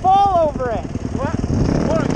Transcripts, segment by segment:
fall over it. What? What?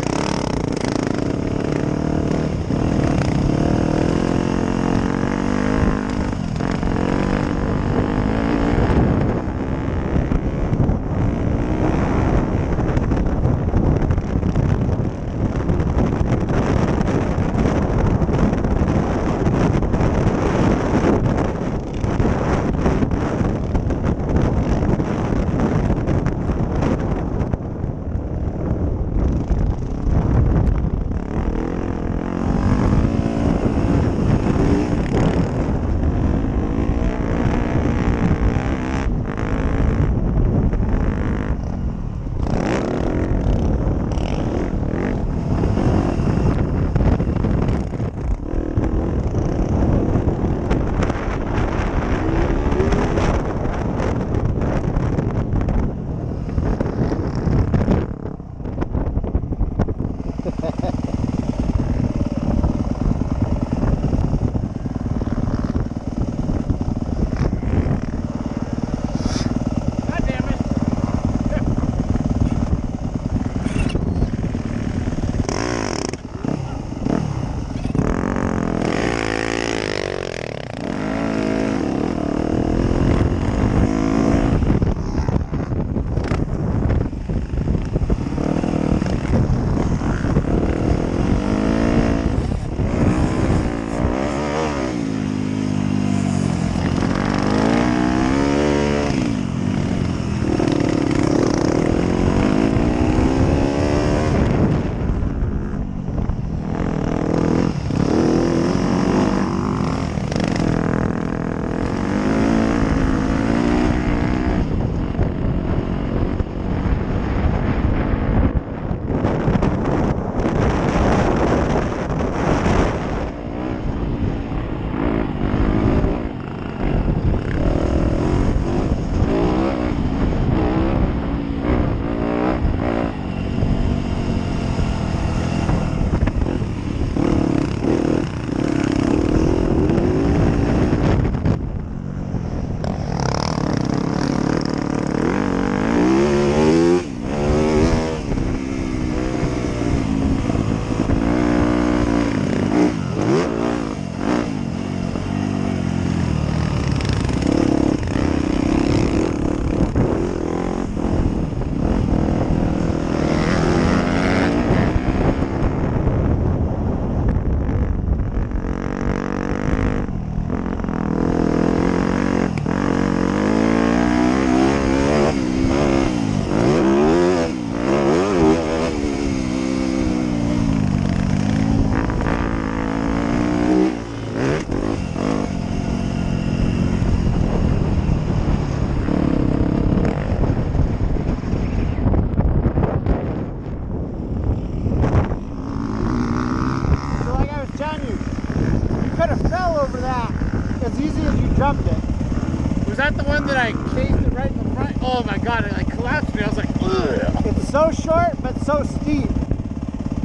jumped it. Was that the one that I cased it right in the front? Oh my god, it like collapsed me. I was like, ugh. It's so short but so steep.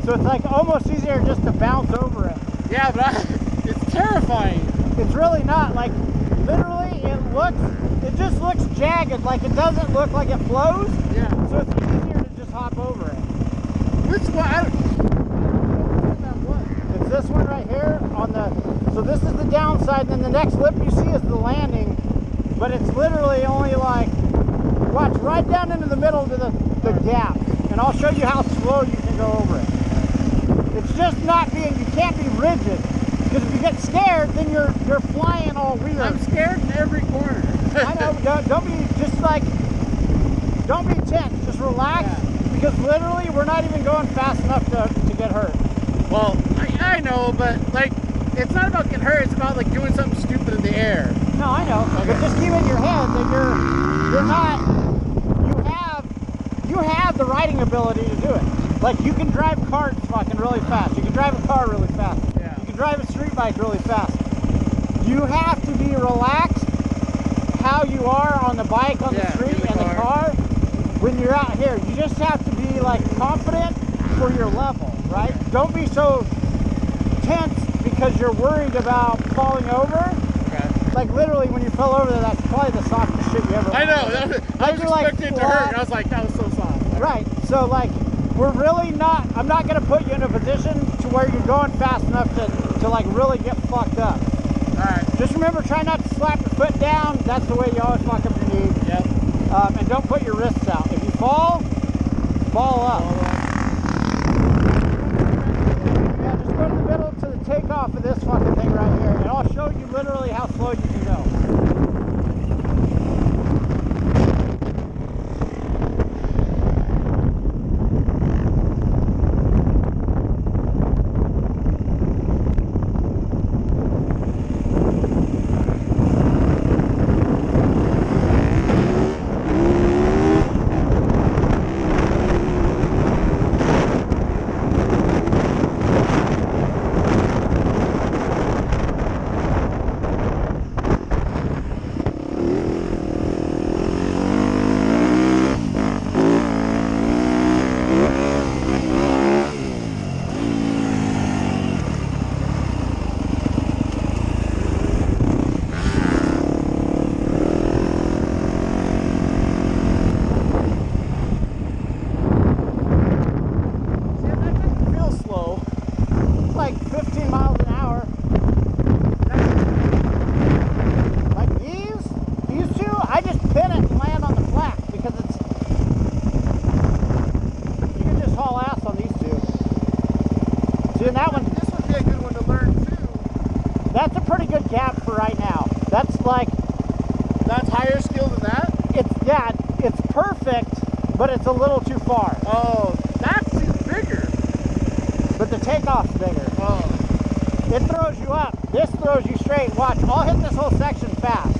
So it's like almost easier just to bounce over it. Yeah, but it's terrifying. It's really not. Like, literally, it just looks jagged. Like, it doesn't look like it flows. Yeah. So it's easier to just hop over it. Which one? I don't know that one. It's this one right here on the, so this is the downside, and then the next lip you see is the landing, but it's literally only like, watch, right down into the middle to the gap, and I'll show you how slow you can go over it. It's just not being, you can't be rigid, because if you get scared, then you're flying all weird. I'm scared in every corner. I know, don't be, just like, don't be tense, just relax, because literally we're not even going fast enough to get hurt. Well, I know, but like, it's not about getting hurt, it's about like doing something stupid in the air. No, I know, okay. But just keep in your head that you're not, you have the riding ability to do it. Like, you can drive carts fucking really fast. You can drive a car really fast. Yeah. You can drive a street bike really fast. You have to be relaxed how you are on the bike, on the street, and the car when you're out here. You just have to be like confident for your level, right? Okay. Don't be so tense because you're worried about falling over. Okay. Like, literally, when you fell over there, that's probably the softest shit you ever. I know. I was expecting it to hurt. I was like, that was so soft. Right. So like, we're really not. I'm not going to put you in a position to where you're going fast enough to like really get fucked up. All right. Just remember, try not to slap your foot down. That's the way you always fuck up your knee. Yep. And don't put your wrists out. If you fall up. Yeah, just go to the middle to the takeoff of this fucking thing right here, and I'll show you literally how slow you can go. Like 15 miles an hour. Like these two, I just pin it and land on the flat because it's, you can just haul ass on these two. See, and that one, this would be a good one to learn too. that's a pretty good gap for right now. That's like, that's higher skill than that? It's perfect, but it's a little too far. Oh, that's bigger. But the takeoff's bigger. Oh. It throws you up. This throws you straight. Watch, I'll hit this whole section fast.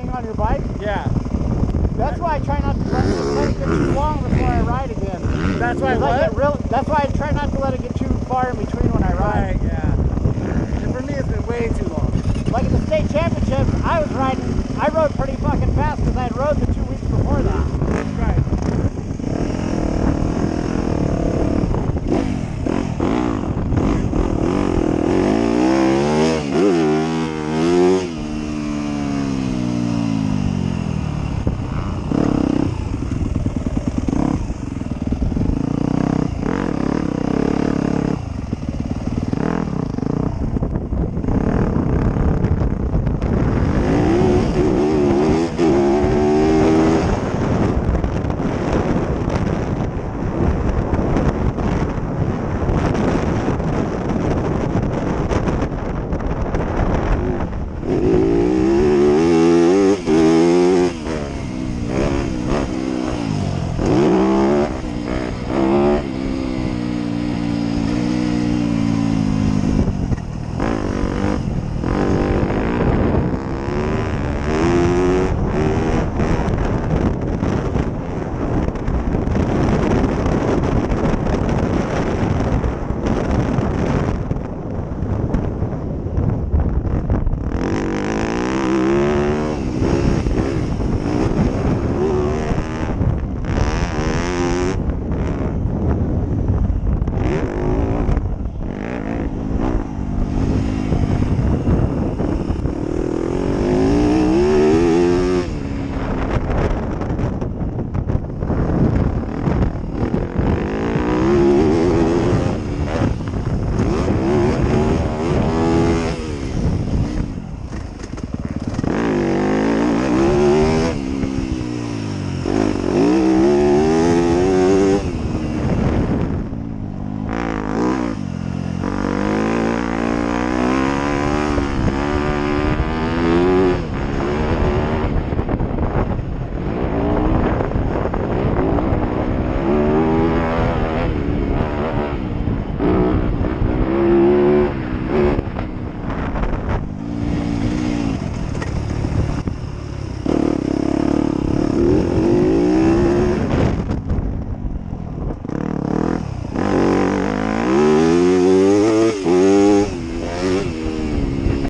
On your bike? Yeah. That's why I try not to let it get too long before I ride again. That's why what? That's why I try not to let it get too far in between when I ride. Right, yeah. And for me, it's been way too long. Like at the state championships, I rode pretty fucking fast because I had rode the